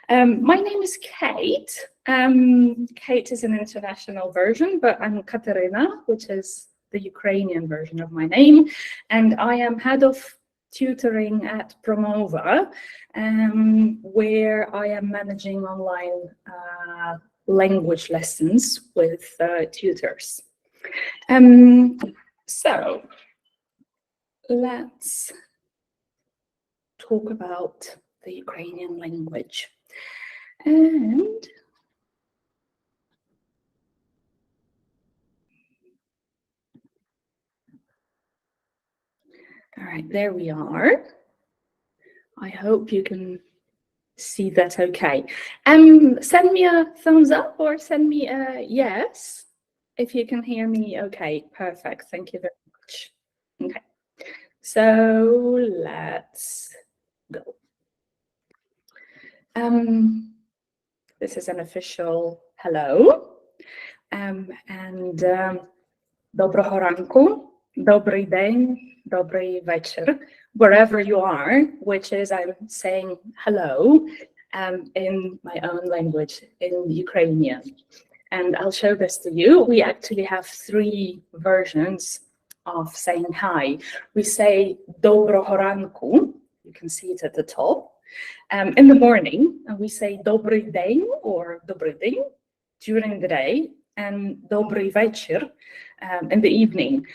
My name is Kate. Kate is an international version, but I'm Katerina, which is the Ukrainian version of my name, and I am head of tutoring at Promova, where I am managing online language lessons with tutors. So let's talk about the Ukrainian language. And all right, there we are. I hope you can see that okay. Send me a thumbs up or send me a yes if you can hear me okay. Perfect. Thank you very much. Okay. So let's go. This is an official hello. Доброго ранку, добрий день, добрий вечір, wherever you are, which is I'm saying hello in my own language, in Ukrainian. And I'll show this to you. We actually have 3 versions of saying hi. We say доброго ранку, you can see it at the top, in the morning, and we say добрий день or добрий день during the day, and добрий вечір in the evening.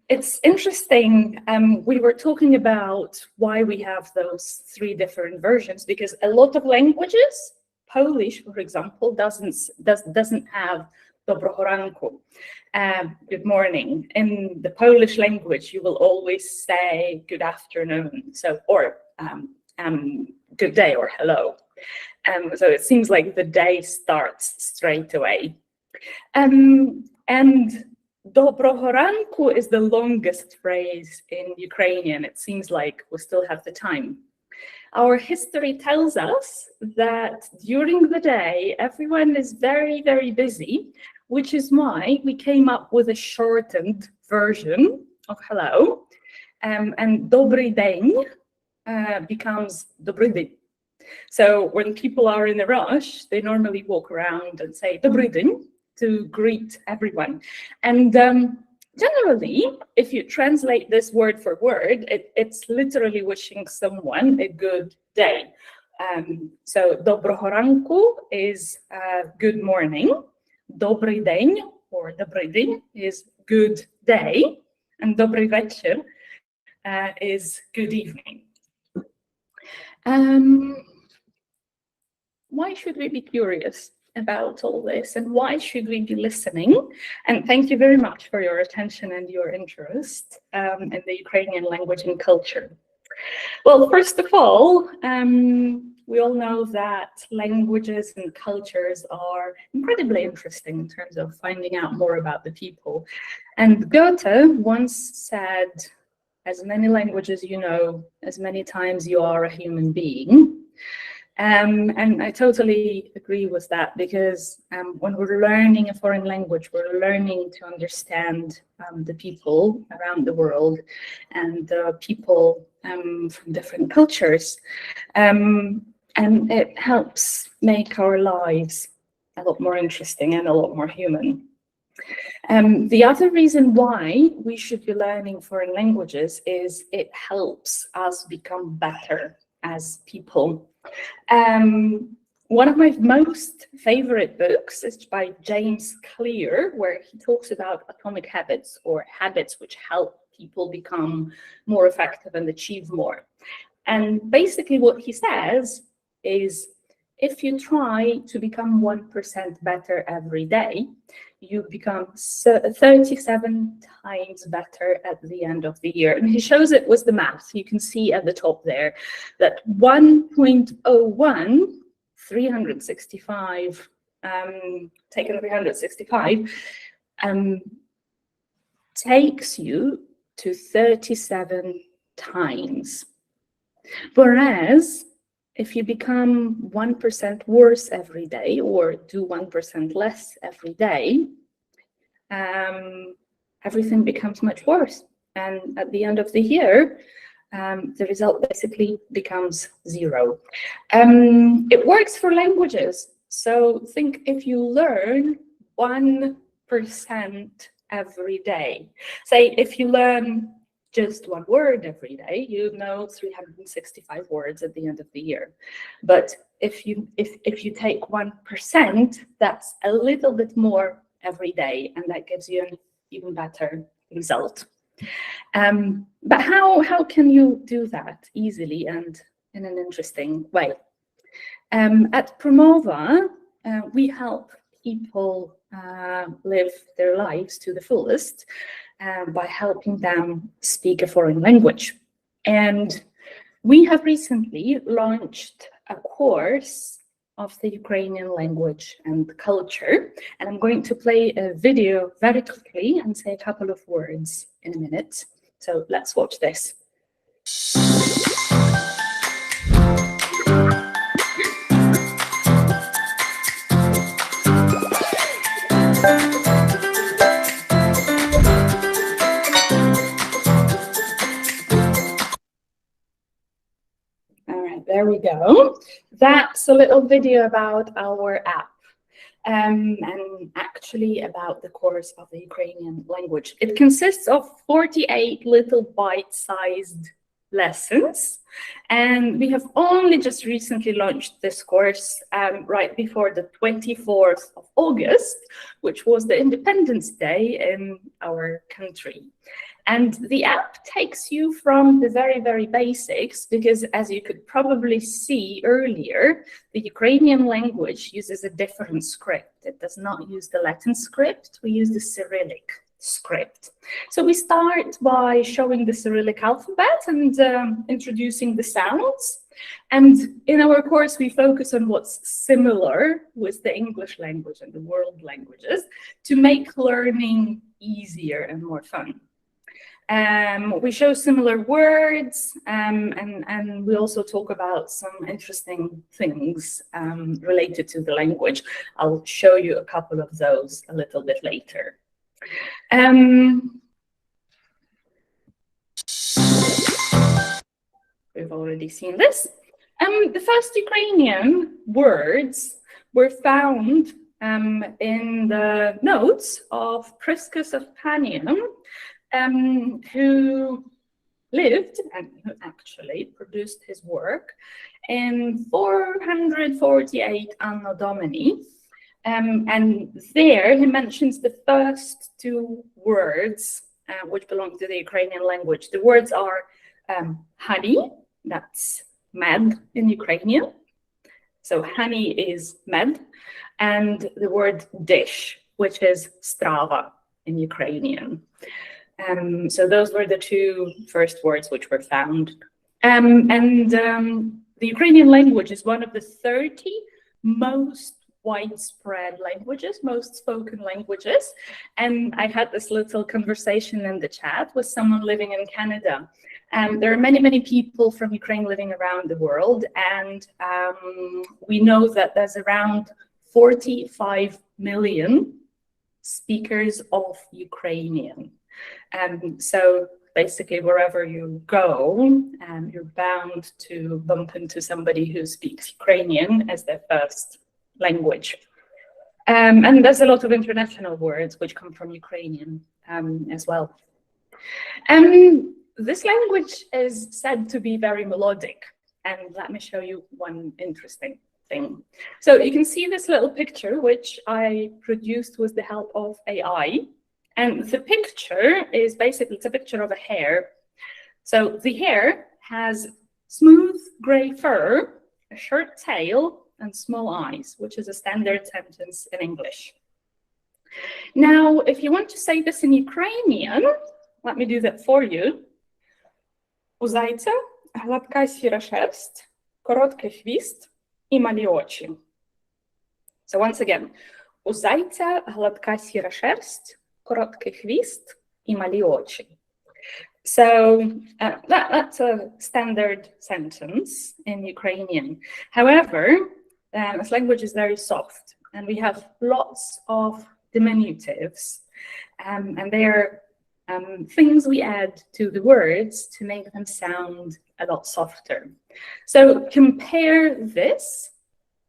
It's interesting, we were talking about why we have those 3 different versions, because a lot of languages, Polish, for example, doesn't have dobrого ranku, good morning. In the Polish language, you will always say good afternoon, or good day or hello. So it seems like the day starts straight away. And доброго ранку is the longest phrase in Ukrainian. It seems like we still have the time. Our history tells us that during the day, everyone is very, very busy, which is why we came up with a shortened version of hello. And добрий день becomes добрий день. So when people are in a rush, they normally walk around and say добрий день to greet everyone. And generally, if you translate this word for word, it's literally wishing someone a good day. So доброго ранку is good morning, добрий день or добрий день is good day, and добрий вечір is good evening. Why should we be curious about all this, and why should we be listening? And thank you very much for your attention and your interest in the Ukrainian language and culture. Well, first of all, we all know that languages and cultures are incredibly interesting in terms of finding out more about the people. And Goethe once said, as many languages you know, as many times you are a human being. And I totally agree with that, because when we're learning a foreign language, we're learning to understand the people around the world and people from different cultures. And it helps make our lives a lot more interesting and a lot more human. The other reason why we should be learning foreign languages is it helps us become better as people. One of my most favorite books is by James Clear, where he talks about atomic habits, or habits which help people become more effective and achieve more. And basically what he says is, if you try to become 1% better every day, you become 37 times better at the end of the year. And he shows it with the math. You can see at the top there that 1.01, 365, taken 365, takes you to 37 times. Whereas if you become 1% worse every day, or do 1% less every day, everything becomes much worse. And at the end of the year, the result basically becomes 0. It works for languages. So think if you learn 1% every day. Say if you learn just one word every day, you know 365 words at the end of the year. But if you take 1%, that's a little bit more every day, and that gives you an even better result. But how can you do that easily and in an interesting way? At Promova, we help people live their lives to the fullest by helping them speak a foreign language. And we have recently launched a course of the Ukrainian language and culture. And I'm going to play a video very quickly and say a couple of words in a minute. So let's watch this. There we go. That's a little video about our app and actually about the course of the Ukrainian language. It consists of 48 little bite-sized lessons, and we have only just recently launched this course right before the 24th of August, which was the Independence Day in our country. And the app takes you from the very, very basics, because as you could probably see earlier, the Ukrainian language uses a different script. It does not use the Latin script, we use the Cyrillic script. So we start by showing the Cyrillic alphabet and introducing the sounds. And in our course, we focus on what's similar with the English language and the world languages to make learning easier and more fun. We show similar words, and we also talk about some interesting things related to the language. I'll show you a couple of those a little bit later. We've already seen this. The first Ukrainian words were found in the notes of Priscus of Panium, who lived and who actually produced his work in 448 Anno Domini. And there he mentions the first two words which belong to the Ukrainian language. The words are honey, that's med in Ukrainian. So honey is med, and the word dish, which is strava in Ukrainian. So those were the two first words which were found. The Ukrainian language is one of the 30 most widespread languages, most spoken languages. And I had this little conversation in the chat with someone living in Canada. There are many, many people from Ukraine living around the world. And we know that there's around 45 million speakers of Ukrainian. So basically, wherever you go, you're bound to bump into somebody who speaks Ukrainian as their first language. And there's a lot of international words which come from Ukrainian as well. This language is said to be very melodic. And let me show you one interesting thing. So you can see this little picture, which I produced with the help of AI. And the picture is basically, it's a picture of a hare. So the hare has smooth gray fur, a short tail, and small eyes, which is a standard sentence in English. Now, if you want to say this in Ukrainian, let me do that for you. У зайця гладка сіра шерсть, короткий хвіст і малі очі. So once again, у зайця гладка сіра шерсть, короткий хвіст і малі очі. So that's a standard sentence in Ukrainian. However, this language is very soft, and we have lots of diminutives, and they're things we add to the words to make them sound a lot softer. So compare this,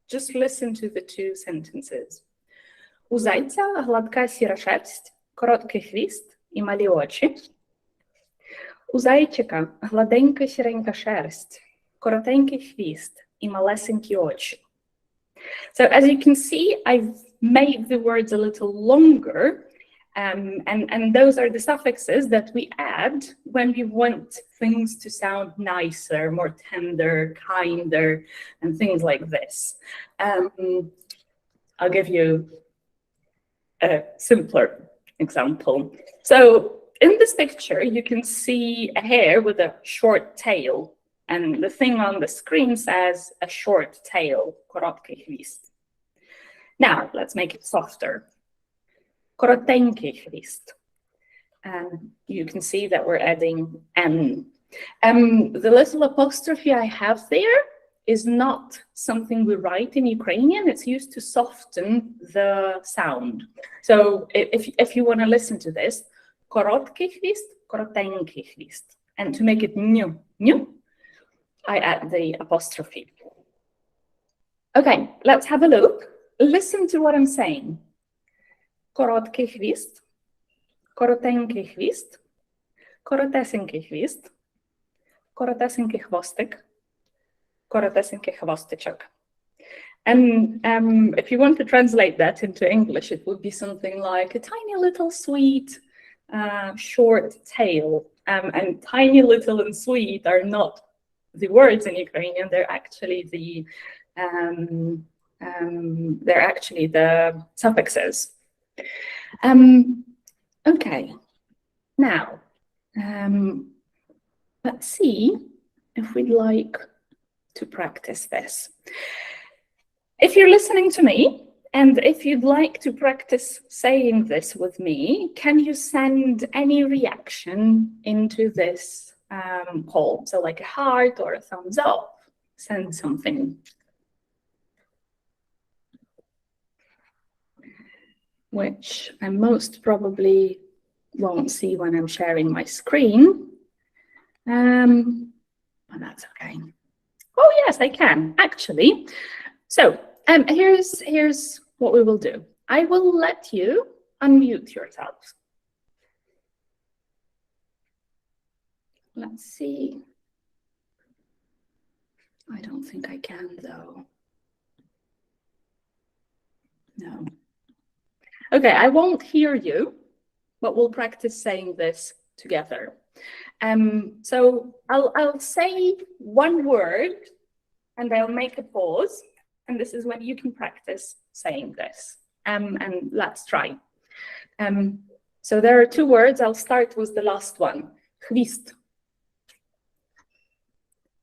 just listen to the two sentences. У зайця гладка сіра шерсть, короткий хвіст і малі очі. У зайчика гладенька сіренька шерсть, коротенький хвіст і малесенькі очі. So as you can see, I've made the words a little longer, and those are the suffixes that we add when we want things to sound nicer, more tender, kinder, and things like this. I'll give you a simpler example. So in this picture, you can see a hare with a short tail. And the thing on the screen says a short tail, korotkий хвіст. Now, let's make it softer. Коротенький хвіст. And you can see that we're adding N. The little apostrophe I have there is not something we write in Ukrainian. It's used to soften the sound. So if you want to listen to this, korotkий хвіст, коротенький хвіст. And to make it nю, nю, I add the apostrophe. Okay, let's have a look. Listen to what I'm saying. Короткий хвіст, коротенький хвіст, коротесенький хвіст, коротесенький хвостик, коротесенький хвостичок. And if you want to translate that into English, it would be something like a tiny little sweet, short tail. And tiny little and sweet are not the words in Ukrainian, they're actually the suffixes. Okay, now let's see if we'd like to practice this. If you're listening to me, and if you'd like to practice saying this with me, can you send any reaction into this poll? So like a heart or a thumbs up, send something. Which I most probably won't see when I'm sharing my screen. But that's okay. Oh yes, I can, actually. So here's what we will do. I will let you unmute yourselves. Let's see. I don't think I can, though. No. Okay, I won't hear you, but we'll practice saying this together. So I'll say one word, and I'll make a pause, and this is when you can practice saying this. And let's try. So there are two words. I'll start with the last one. Хвіст.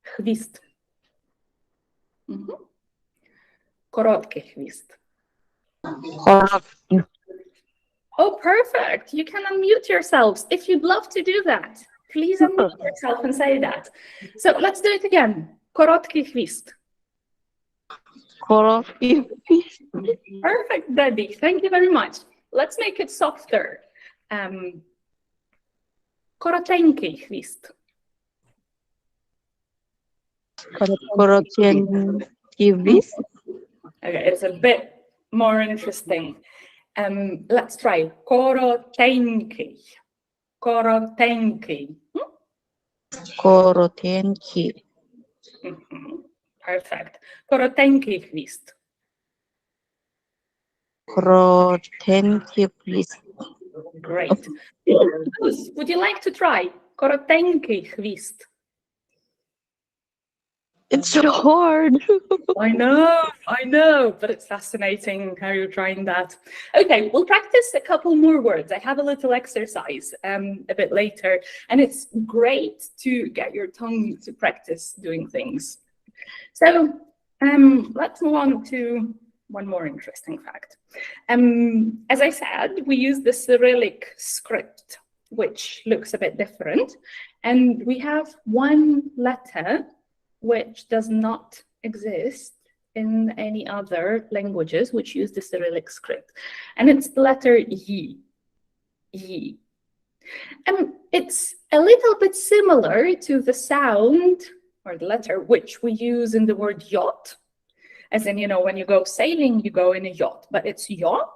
Хвіст. Короткий хвіст. Oh, perfect. You can unmute yourselves. If you'd love to do that, please unmute yourself and say that. So let's do it again. Korotkий хвіст. Korotkий хвіст. Perfect, Debbie. Thank you very much. Let's make it softer. Коротенький хвіст. Коротенький хвіст. Okay, it's a bit more interesting. Let's try. Коротенький. Коротенький. Коротенький. Perfect. Коротенький хвіст. Коротенький хвіст. Great. Would you like to try? Коротенький хвіст. It's so hard. I know, but it's fascinating how you're trying that. Okay, we'll practice a couple more words. I have a little exercise a bit later, and it's great to get your tongue to practice doing things. So let's move on to one more interesting fact. As I said, we use the Cyrillic script, which looks a bit different, and we have one letter which does not exist in any other languages which use the Cyrillic script. And it's the letter Y. Y. It's a little bit similar to the sound or the letter which we use in the word yacht, as in, when you go sailing, you go in a yacht, but it's yacht,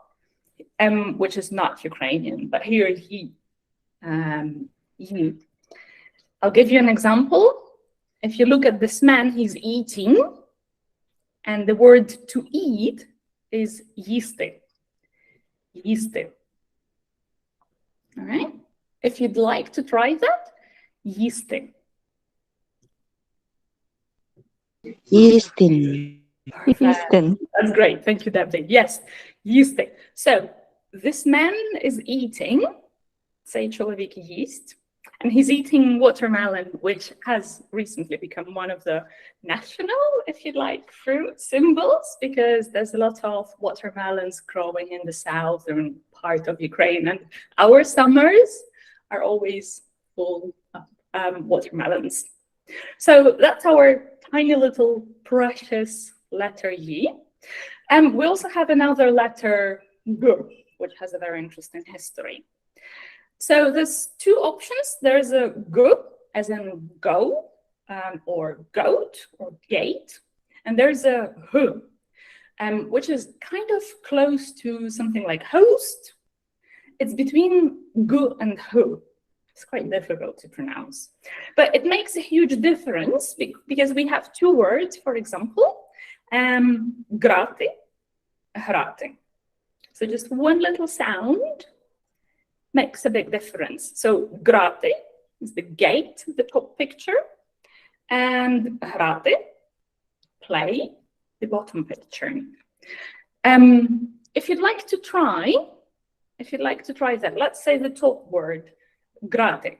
which is not Ukrainian, but here he. I'll give you an example. If you look at this man, he's eating, and the word to eat is їсти. Їсти. All right? If you'd like to try that, їсти. Їстин. Їстин. That's great. Thank you, David. Yes, їсти. So, this man is eating, say чоловік їсть, and he's eating watermelon, which has recently become one of the national, if you like, fruit symbols, because there's a lot of watermelons growing in the southern part of Ukraine, and our summers are always full of watermelons. So that's our tiny little precious letter Y. And we also have another letter G, which has a very interesting history. So there's two options. There's a G, as in go, or goat, or gate. And there's a H, which is kind of close to something like host. It's between G and H. It's quite difficult to pronounce. But it makes a huge difference because we have two words, for example, grati, hrati. So just one little sound makes a big difference. So grati is the gate, the top picture, and hrati, play, the bottom picture. If you'd like to try that, let's say the top word, grati,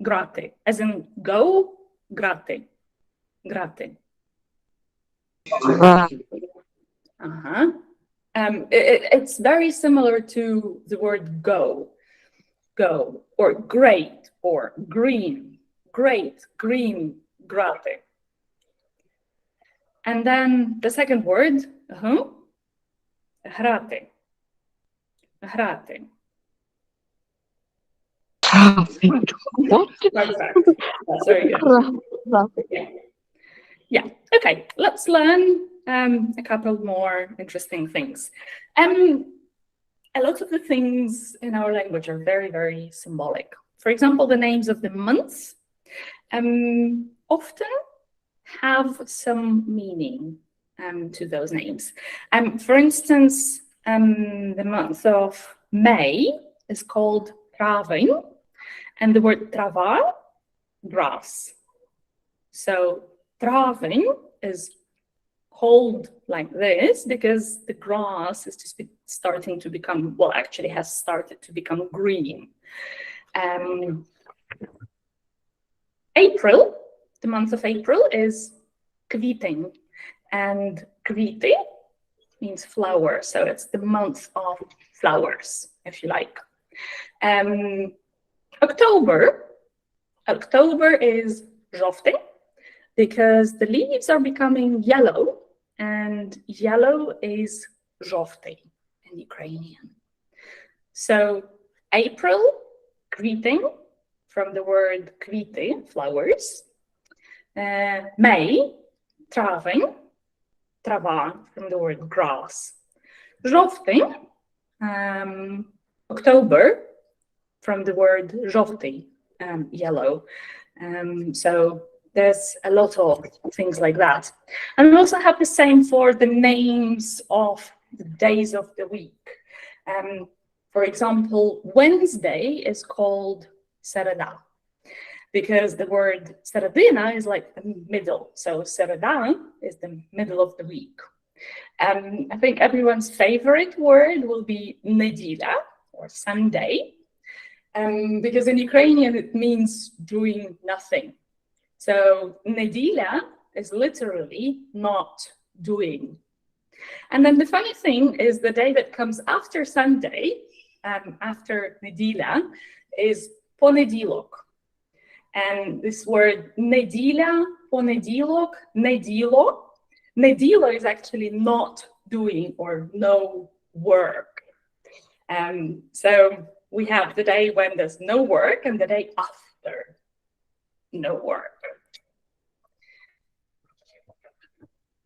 grati, as in go, grati, grati. It's very similar to the word go, or great, or green, great, green, grati. And then the second word, hrati, hrati. What? That's very good. Yeah. Okay, let's learn a couple more interesting things. A lot of the things in our language are very, very symbolic. For example, the names of the months often have some meaning to those names. For instance, the month of May is called travень, and the word trava, grass. So travень is called like this because the grass is just starting to become, well, actually has started to become green. April, the month of April, is kwiecień, and kwiety means flower, so it's the month of flowers, if you like. October is żółty, because the leaves are becoming yellow, and yellow is żółty in Ukrainian. So April, kwiecień, from the word kwiety, flowers. May, traveń, trawa, from the word grass. Żółty, October, from the word żółty, yellow. So there's a lot of things like that. And we also have the same for the names of the days of the week. For example, Wednesday is called sereda, because the word seredyna is like the middle. So sereda is the middle of the week. I think everyone's favorite word will be neděля, or Sunday, because in Ukrainian it means doing nothing. So neděля is literally not doing. And then the funny thing is the day that comes after Sunday, after neděля, is ponedілок. And this word neděля, ponedілок, nedilo is actually not doing or no work. So we have the day when there's no work and the day after no work.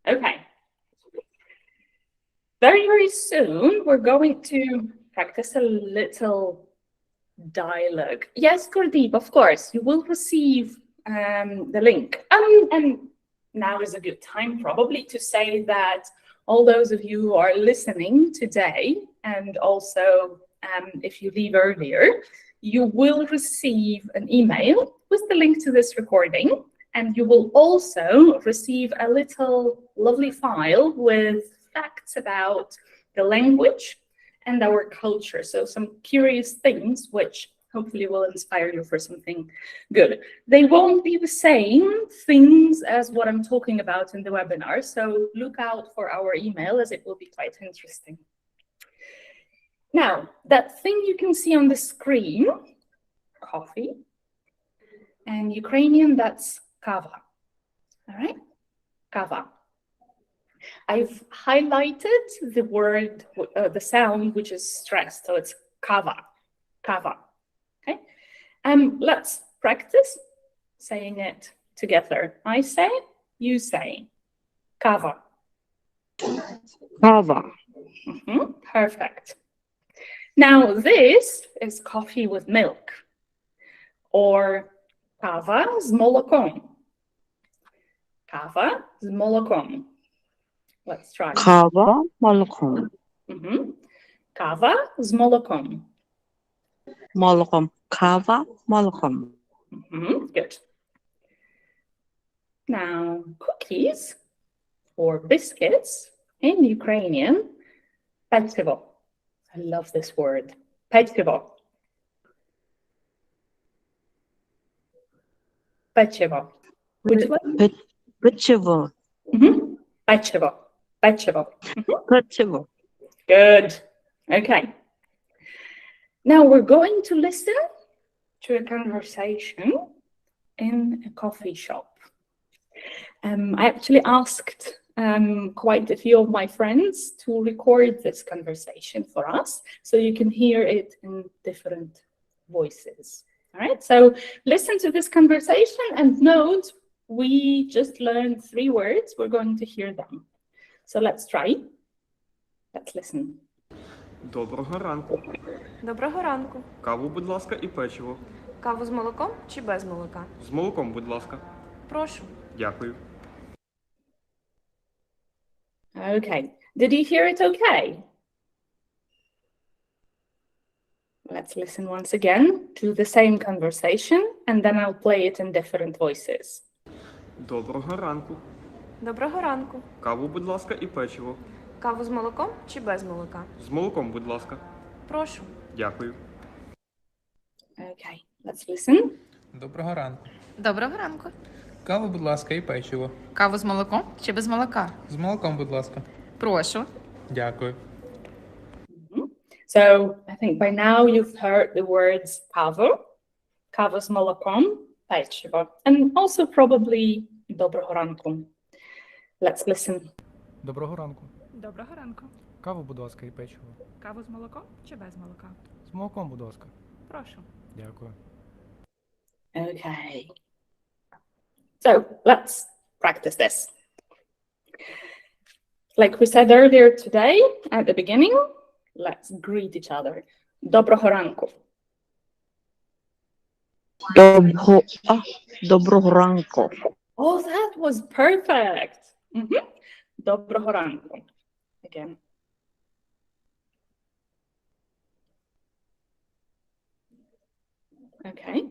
Okay. Very, very soon, we're going to practice a little dialogue. Yes, Gurdeep, of course, you will receive the link. And now is a good time probably to say that all those of you who are listening today, and also if you leave earlier, you will receive an email with the link to this recording, and you will also receive a little lovely file with facts about the language and our culture. So some curious things which hopefully will inspire you for something good. They won't be the same things as what I'm talking about in the webinar, so look out for our email as it will be quite interesting. Now, that thing you can see on the screen, coffee, and Ukrainian, that's kava, all right? Kava. I've highlighted the word, the sound, which is stressed, so it's kava, kava, okay? Let's practice saying it together. I say, you say, kava. Kava. Perfect. Now this is coffee with milk, or kava z molokom. Kava z molokom. Let's try. Kava молоком. Kava z molokom. Молоком. Kava молоком. Good. Now, cookies or biscuits in Ukrainian, pečivo. I love this word, pečivo. Pečivo. Which one? Печиво. Pečivo. Pečivo. Печиво. Good. Okay. Now we're going to listen to a conversation in a coffee shop. I actually asked quite a few of my friends to record this conversation for us, so you can hear it in different voices. All right, so listen to this conversation and note we just learned 3 words. We're going to hear them. So let's try. Let's listen. Доброго ранку. Доброго ранку. Каву, будь ласка, і печиво. Каву з молоком чи без молока? З молоком, будь ласка. Прошу. Дякую. Okay. Did you hear it okay? Let's listen once again to the same conversation, and then I'll play it in different voices. Доброго ранку. Доброго ранку. Каву, будь ласка, і печиво. Каву з молоком чи без молока? З молоком, будь ласка. Прошу. Дякую. Okay, let's listen. Доброго ранку. Доброго ранку. Каву, будь ласка, і печиво. Каву з молоком чи без молока? З молоком, будь ласка. Прошу. Дякую. So I think by now you've heard the words kava, kava z molokom, pečivo, and also probably доброго ранку. Let's listen. Доброго ранку. Доброго ранку. Каву, будь ласка, і печиво. Каву з молоком чи без молока? З молоком, будь ласка. Прошу. Дякую. Okay. So let's practice this. Like we said earlier today, at the beginning, let's greet each other. Доброго ранку. Доброго ранку. Oh, that was perfect. Доброго ранку. Again. Okay.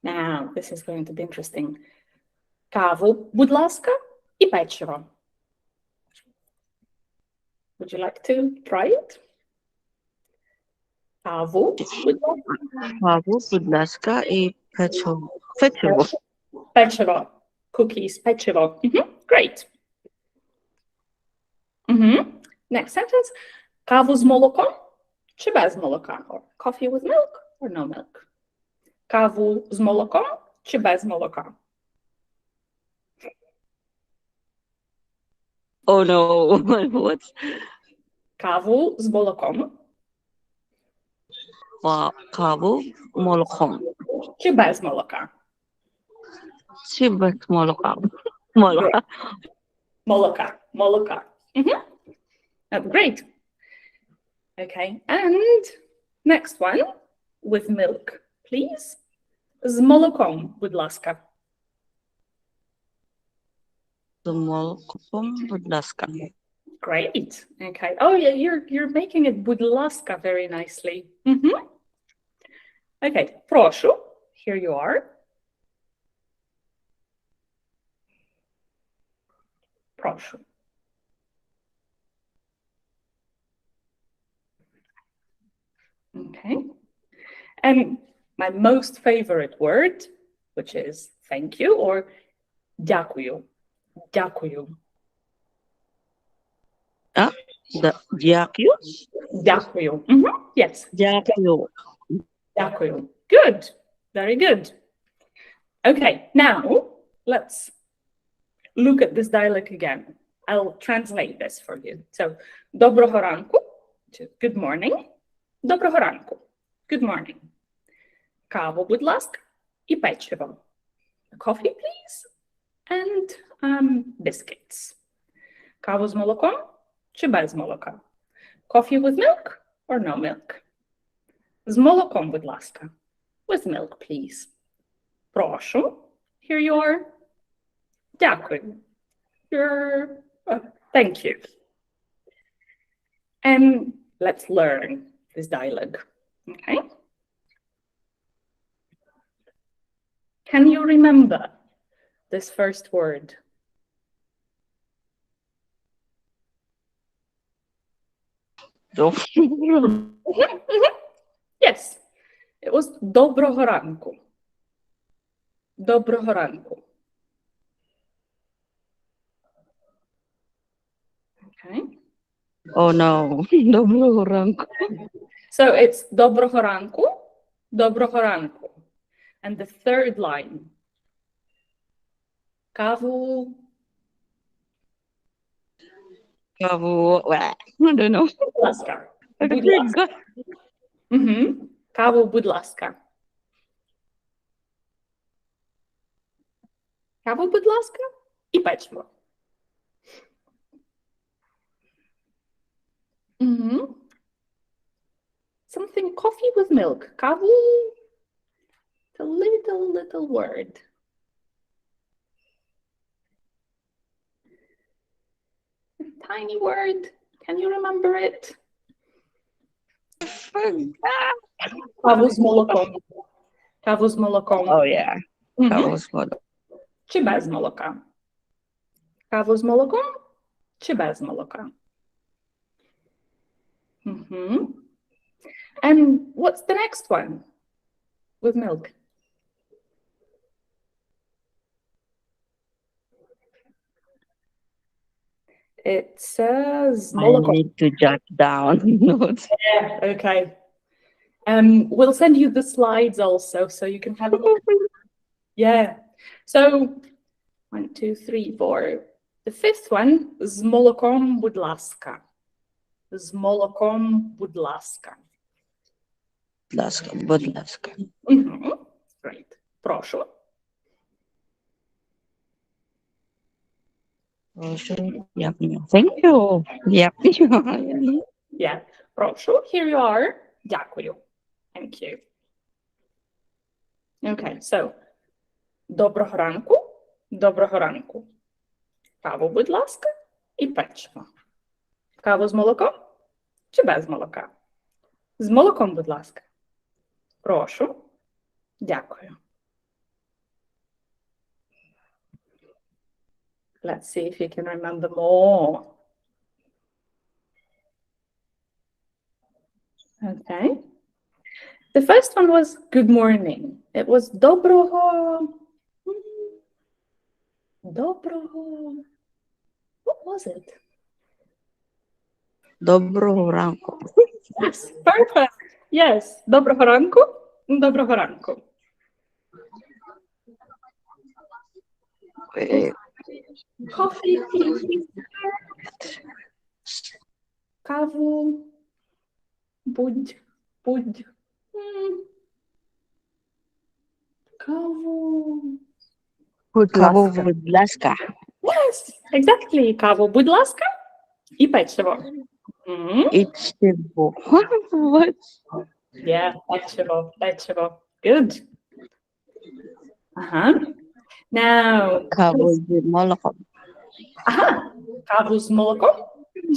Now, this is going to be interesting. Каву, будь ласка, і печиво. Would you like to try it? Каву, будь ласка. Каву, будь ласка, і печиво. Печиво. Печиво. Cookies, печиво. Great. Next sentence. Каву з молоком чи без молока? Or coffee with milk or no milk? Каву з молоком чи без молока? Oh no, what? Каву з молоком Каву молоком. Чи без молока? Чи без молока? Great. Молока. Молока. Молока. Mhm. That's great. Okay, and next one with milk, please. З молоком, будь ласка. З молоком, будь ласка. Great. Okay. Oh yeah, you're making it будь ласка very nicely. Mhm. Okay, прошу. Here you are. Прошу. Okay. And my most favorite word, which is thank you or дякую. Дякую. Дякую. Дякую. Mhm. Yes. Дякую. Дякую. Good. Very good. Okay, now let's look at this dialogue again. I'll translate this for you. So, доброго ранку, good morning. Доброго ранку, good morning. Каву, будь ласка, і печиво. Coffee, please, and biscuits. Каву з молоком чи без молока? Coffee with milk or no milk? З молоком, будь ласка. With milk, please. Прошу. Here you are. Дякую. Thank you. And let's learn this dialogue. Okay. Can you remember this first word? Yes. It was доброго ранку. Доброго ранку. Okay. Oh no. Доброго ранку. So it's доброго ранку, доброго ранку. And the third line. Каву. Каву. I don't know. Будь ласка. Будь ласка. Угу. Каву, будь ласка. Каву, будь ласка, і печиво. Угу. Something coffee with milk. Каву. It's a little word. A tiny word. Can you remember it? Каву з молоком. Каву з молоком. Oh yeah. Мгм. Каву з молоком. Чи без молока? Каву з молоком чи без молока? Mhm. And what's the next one with milk? It says I молоко. need to jot down notes. Yeah, okay. We'll send you the slides also, so you can have a look. Yeah. So 1, 2, 3, 4. The fifth one, з молоком, будь ласка. З молоком, будь ласка. Будь ласка, будь ласка. Mhm. Great. Прошу. Прошу. Thank you. Дякую. Yeah. Прошу. Here you are. Дякую. Thank you. Okay, so доброго ранку. Доброго ранку. Каву, будь ласка, і печиво. Каву з молоком чи без молока? З молоком, будь ласка. Прошу. Дякую. Let's see if you can remember more. Okay. The first one was good morning. It was доброго. Доброго. What was it? Доброго ранку. Yes, perfect. Yes. Доброго ранку. Доброго ранку. Coffee, please. Каву. Будь. Каву. Будь Каву, ласка. будь ласка. Yes, exactly. Каву, будь ласка, і печиво. І чого? What? Yeah, печиво, печиво. Good. Ага. Now, Каву з молоком. ага, каву з молоком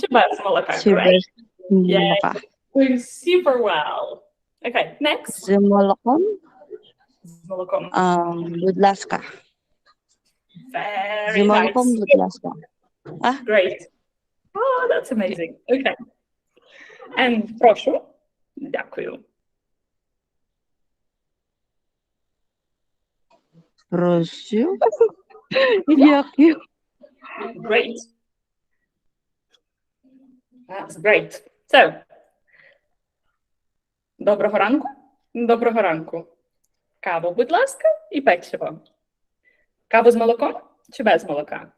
чи без молока? Чи Great. без молока? Doing super well. Okay, next. З молоком. З молоком. Будь ласка. З Very молоком, nice. будь ласка. Great. Oh, that's amazing. Okay. And прошу. Дякую. Прошу. Дякую. Great. That's great. So, доброго ранку. Доброго ранку. Каву, будь ласка, і печиво. Каву з молоком чи без молока?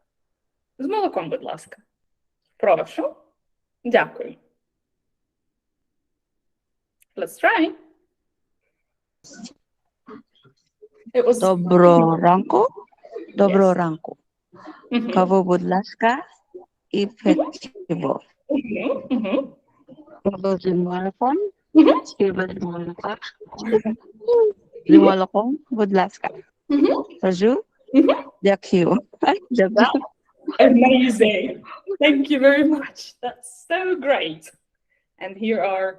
З молоком, будь ласка. Прошу. Дякую. Let's try. It was... Доброго ранку. Доброго Yes. ранку. Мгм. Каву, будь ласка, і печиво. Мгм, мгм, Каву з молоком. мгм, Чи без молока. З молоком, будь ласка. мгм. Прошу. Мгм. Дякую. Дякую. Amazing. Thank you very much. That's so great. And here are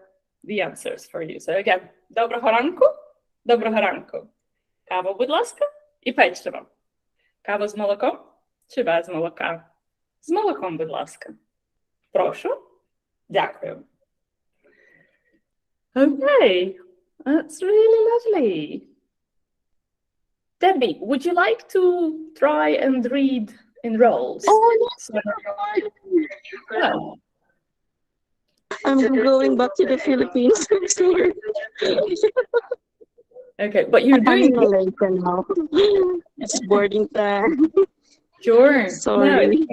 the answers for you. So again, доброго ранку. Доброго ранку. Каву, будь ласка, і печиво. Каву з молоком чи без молока? З молоком, будь ласка. Прошу. Дякую. Okay. That's really lovely. Debbie, would you like to try and read in roles? Oh, I'm going back to the Philippines. I'm sorry. okay, but you're I'm doing in Malaysia now. It's boarding time. sure. Sorry. No,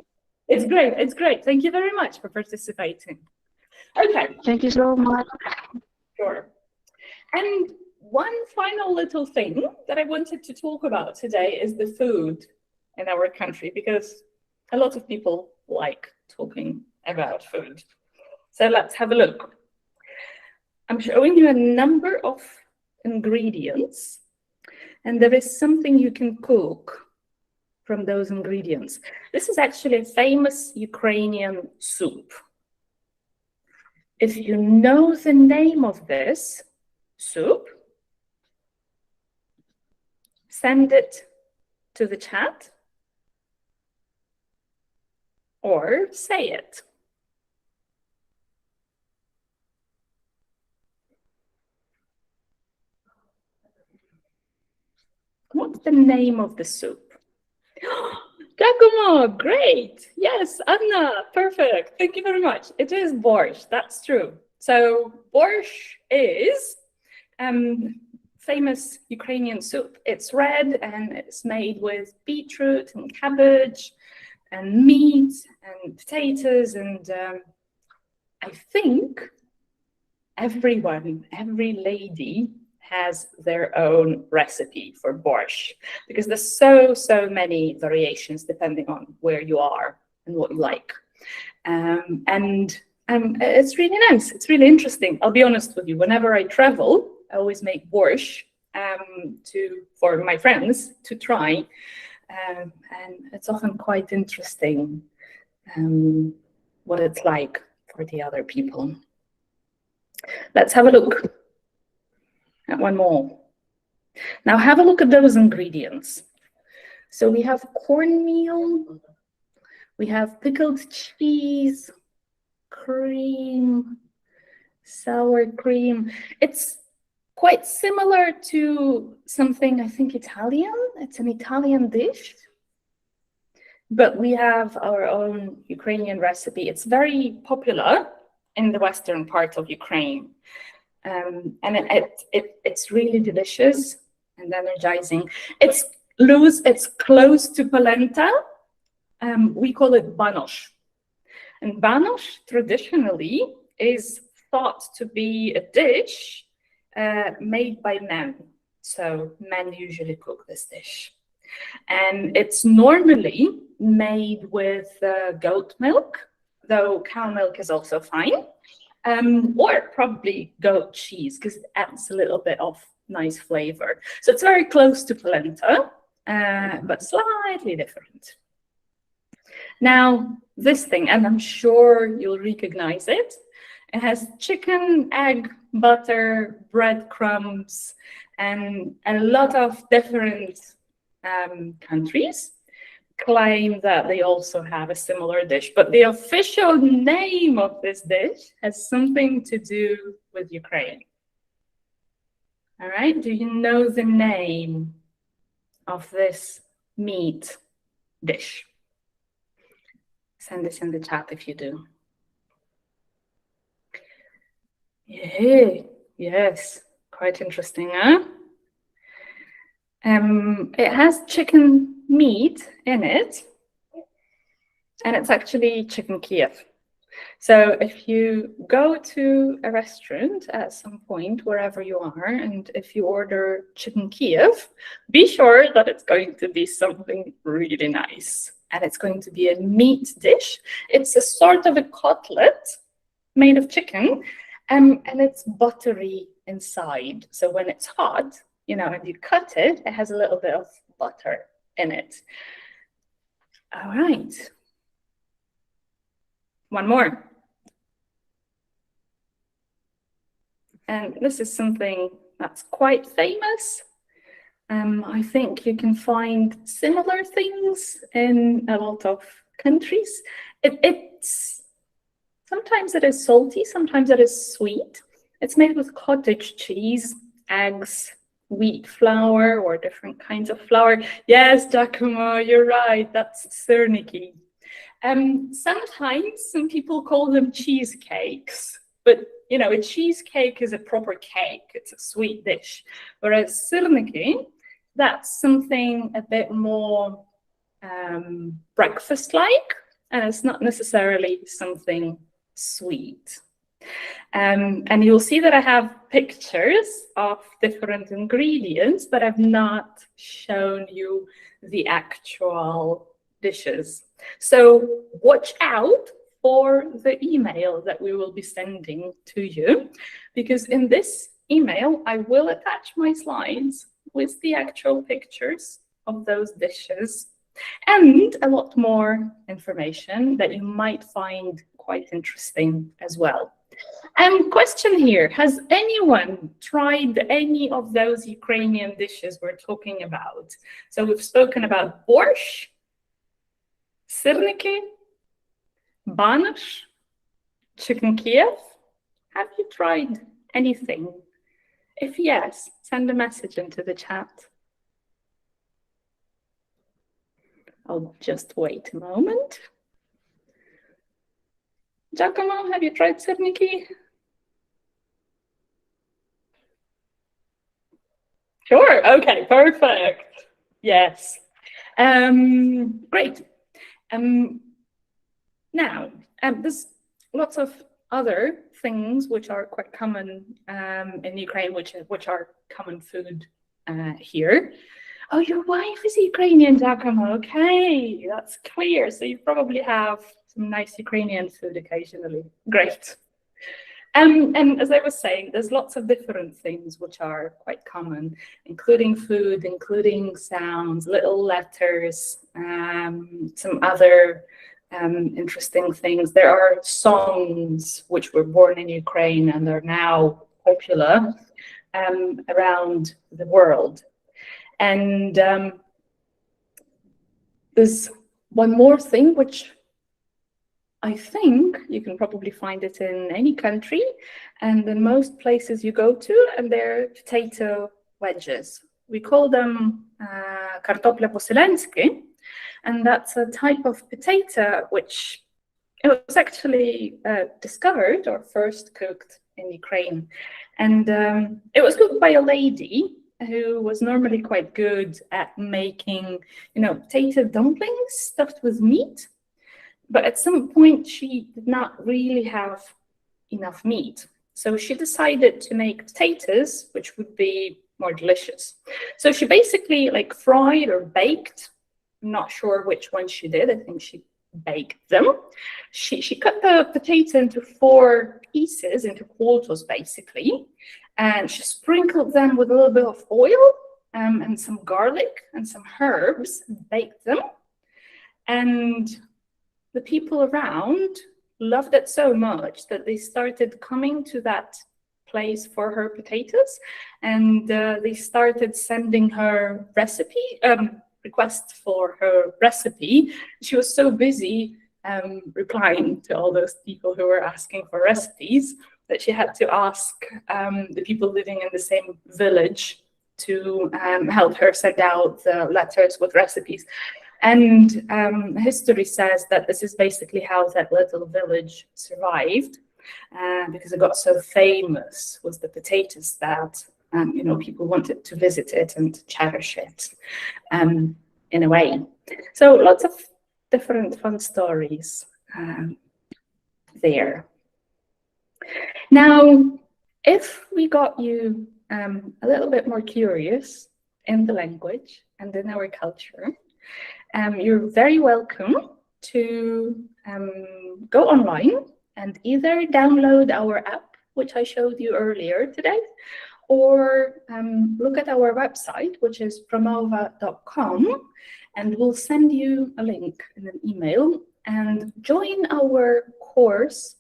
it's great. It's great. Thank you very much for participating. Okay, Thank you so much. sure. And one final little thing that I wanted to talk about today is the food in our country, because a lot of people like talking about food. So let's have a look. I'm showing you a number of ingredients, and there is something you can cook from those ingredients. This is actually a famous Ukrainian soup. If you know the name of this soup, send it to the chat or say it. What's the name of the soup? Giacomo, great. Yes, Anna, perfect. Thank you very much. It is borscht, that's true. So borscht is famous Ukrainian soup. It's red and it's made with beetroot and cabbage and meat and potatoes. And I think everyone, every lady has their own recipe for borscht, because there's so many variations depending on where you are and what you like. And it's really nice. It's really interesting. I'll be honest with you. Whenever I travel, I always make borscht for my friends to try, and it's often quite interesting what it's like for the other people. Let's have a look at one more. Now have a look at those ingredients. So we have cornmeal, we have pickled cheese, cream, sour cream. It's quite similar to something, I think, Italian. It's an Italian dish, but we have our own Ukrainian recipe. It's very popular in the western part of Ukraine. And it's really delicious and energizing. It's close to polenta. We call it banosh. And banosh traditionally is thought to be a dish made by men. So men usually cook this dish. And it's normally made with goat milk, though cow milk is also fine. Or probably goat cheese, because it adds a little bit of nice flavor. So it's very close to polenta, but slightly different. Now, this thing, and I'm sure you'll recognize it, it has chicken, egg, butter, breadcrumbs, and a lot of different countries claim that they also have a similar dish, but the official name of this dish has something to do with Ukraine. All right, do you know the name of this meat dish? Send this in the chat if you do. Yeah, yes, quite interesting, huh? It has chicken meat in it, and it's actually chicken Kiev. So if you go to a restaurant at some point, wherever you are, and if you order chicken Kiev, be sure that it's going to be something really nice. And it's going to be a meat dish. It's a sort of a cutlet made of chicken, and it's buttery inside. So when it's hot, you know, and you cut it, it has a little bit of butter in it. All right. One more. And this is something that's quite famous. I think you can find similar things in a lot of countries. It's sometimes it is salty, sometimes it is sweet. It's made with cottage cheese, eggs, wheat flour, or different kinds of flour. Yes, Giacomo, you're right. That's Cernicky. Sometimes some people call them cheesecakes, but you know, a cheesecake is a proper cake. It's a sweet dish. Whereas Cernicky, that's something a bit more breakfast-like, and it's not necessarily something sweet. And you'll see that I have pictures of different ingredients, but I've not shown you the actual dishes. So watch out for the email that we will be sending to you, because in this email, I will attach my slides with the actual pictures of those dishes and a lot more information that you might find quite interesting as well. Question here, has anyone tried any of those Ukrainian dishes we're talking about? So we've spoken about borscht, Cernicky, Banash, chicken Kiev. Have you tried anything? If yes, send a message into the chat. I'll just wait a moment. Giacomo, have you tried Cernicky? Sure, okay, perfect. Yes. Great. Now, there's lots of other things which are quite common in Ukraine, which are common food here. Oh, your wife is Ukrainian, Giacomo. Okay, that's clear. So you probably have some nice Ukrainian food occasionally. Great. And as I was saying, there's lots of different things which are quite common, including food, including sounds, little letters, some other interesting things. There are songs which were born in Ukraine and are now popular around the world. And there's one more thing which I think you can probably find it in any country and in most places you go to, and they're potato wedges. We call them kartopля по-селянськи, and that's a type of potato which it was actually discovered or first cooked in Ukraine. And it was cooked by a lady who was normally quite good at making, you know, potato dumplings stuffed with meat. But at some point, she did not really have enough meat. So she decided to make potatoes, which would be more delicious. So she basically like fried or baked. I'm not sure which one she did. I think she baked them. She cut the potato into 4 pieces, into quarters basically, and she sprinkled them with a little bit of oil and some garlic and some herbs, and baked them. And the people around loved it so much that they started coming to that place for her potatoes, and they started sending her requests for her recipe. She was so busy replying to all those people who were asking for recipes that she had to ask the people living in the same village to help her send out the letters with recipes. And history says that this is basically how that little village survived, because it got so famous with the potatoes that people wanted to visit it and cherish it in a way. So lots of different fun stories there. Now, if we got you a little bit more curious in the language and in our culture, you're very welcome to go online and either download our app, which I showed you earlier today, or look at our website, which is promova.com, and we'll send you a link in an email and join our course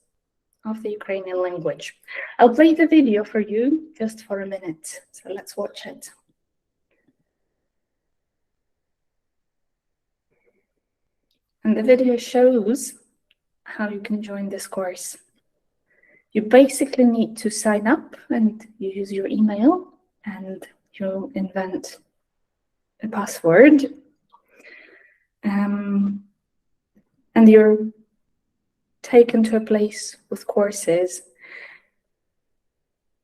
of the Ukrainian language. I'll play the video for you just for a minute, so let's watch it. And the video shows how you can join this course. You basically need to sign up and you use your email and you invent a password. And you're taken to a place with courses.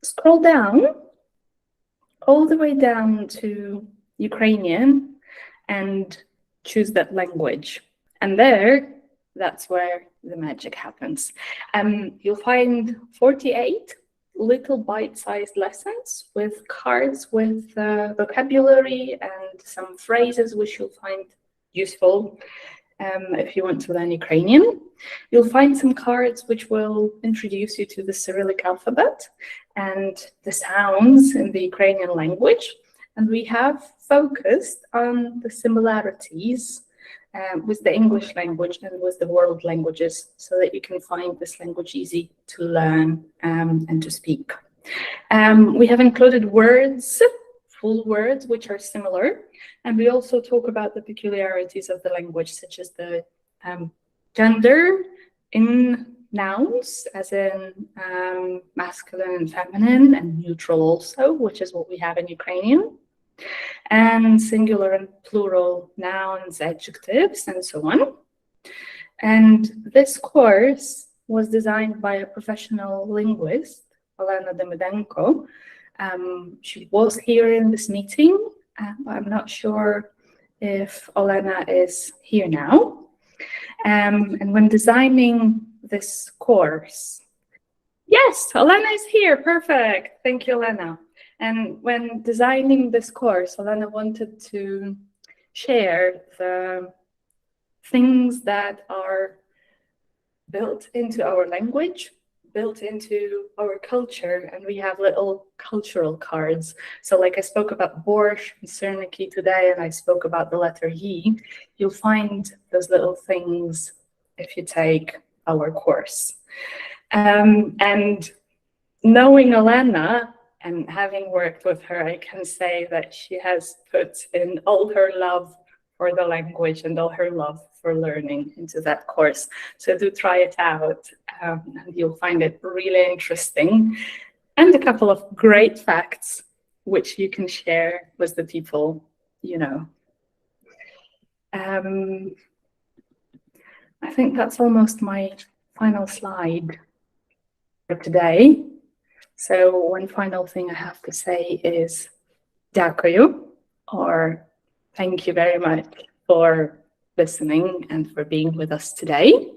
Scroll down, all the way down to Ukrainian, and choose that language. And there, that's where the magic happens. You'll find 48 little bite-sized lessons with cards with vocabulary and some phrases which you'll find useful if you want to learn Ukrainian. You'll find some cards which will introduce you to the Cyrillic alphabet and the sounds in the Ukrainian language. And we have focused on the similarities with the English language and with the world languages, so that you can find this language easy to learn and to speak. We have included words, full words, which are similar, and we also talk about the peculiarities of the language, such as the gender in nouns, as in masculine and feminine, and neutral also, which is what we have in Ukrainian, and singular and plural nouns, adjectives, and so on. And this course was designed by a professional linguist, Olena Demidenko. She was here in this meeting, but I'm not sure if Olena is here now. And when designing this course, yes, Olena is here, perfect. Thank you, Olena. And when designing this course, Olena wanted to share the things that are built into our language, built into our culture, and we have little cultural cards. So like I spoke about borscht and Cernicky today, and I spoke about the letter Y, you'll find those little things if you take our course. And knowing Olena, and having worked with her, I can say that she has put in all her love for the language and all her love for learning into that course. So do try it out, and you'll find it really interesting. And a couple of great facts which you can share with the people you know. I think that's almost my final slide for today. So one final thing I have to say is дякую, or thank you very much for listening and for being with us today.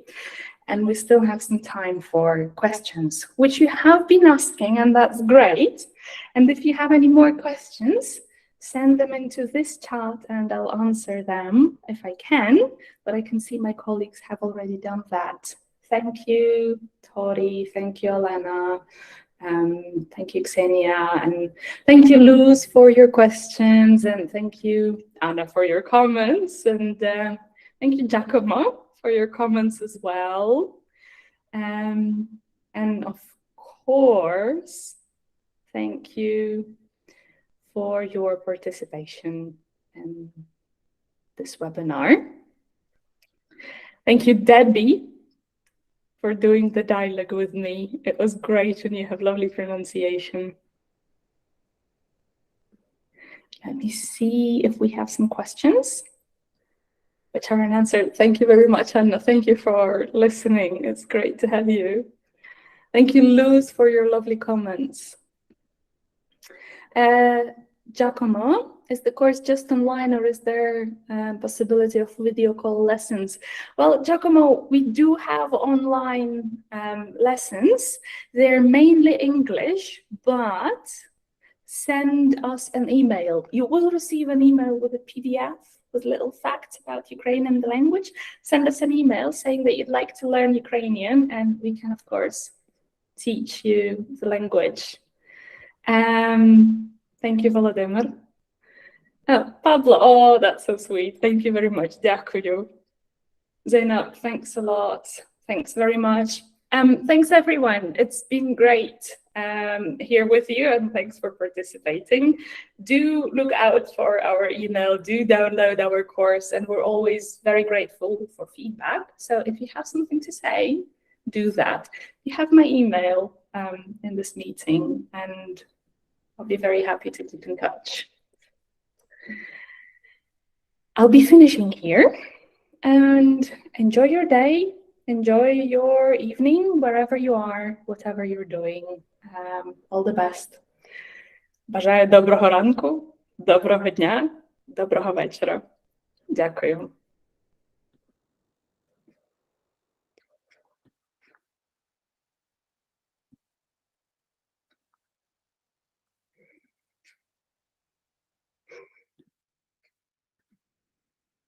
and we still have some time for questions, which you have been asking, and that's great. And if you have any more questions, send them into this chat and I'll answer them if I can, but I can see my colleagues have already done that. Thank you, Tori. Thank you, Elena. Thank you, Xenia. And thank you, Luz, for your questions. And thank you, Anna, for your comments. And thank you, Giacomo, for your comments as well. And of course, thank you for your participation in this webinar. Thank you, Debbie, for doing the dialogue with me. It was great and you have lovely pronunciation. Let me see if we have some questions which are unanswered. Thank you very much, Anna. Thank you for listening. It's great to have you. Thank you, Luz, for your lovely comments. Giacomo, is the course just online or is there a possibility of video call lessons? Well, Giacomo, we do have online lessons. They're mainly English, but send us an email. You will receive an email with a PDF with little facts about Ukraine and the language. Send us an email saying that you'd like to learn Ukrainian, and we can, of course, teach you the language. Thank you, Volodymyr. Oh, Pablo, oh, that's so sweet. Thank you very much. Дякую. Zainab, thanks a lot. Thanks very much. Thanks, everyone. It's been great here with you, and thanks for participating. Do look out for our email. Do download our course, and we're always very grateful for feedback. So if you have something to say, do that. You have my email in this meeting, and I'll be very happy to keep in touch. I'll be finishing here, and enjoy your day, enjoy your evening, wherever you are, whatever you're doing. All the best. Бажаю доброго ранку, доброго дня, доброго вечора. Дякую.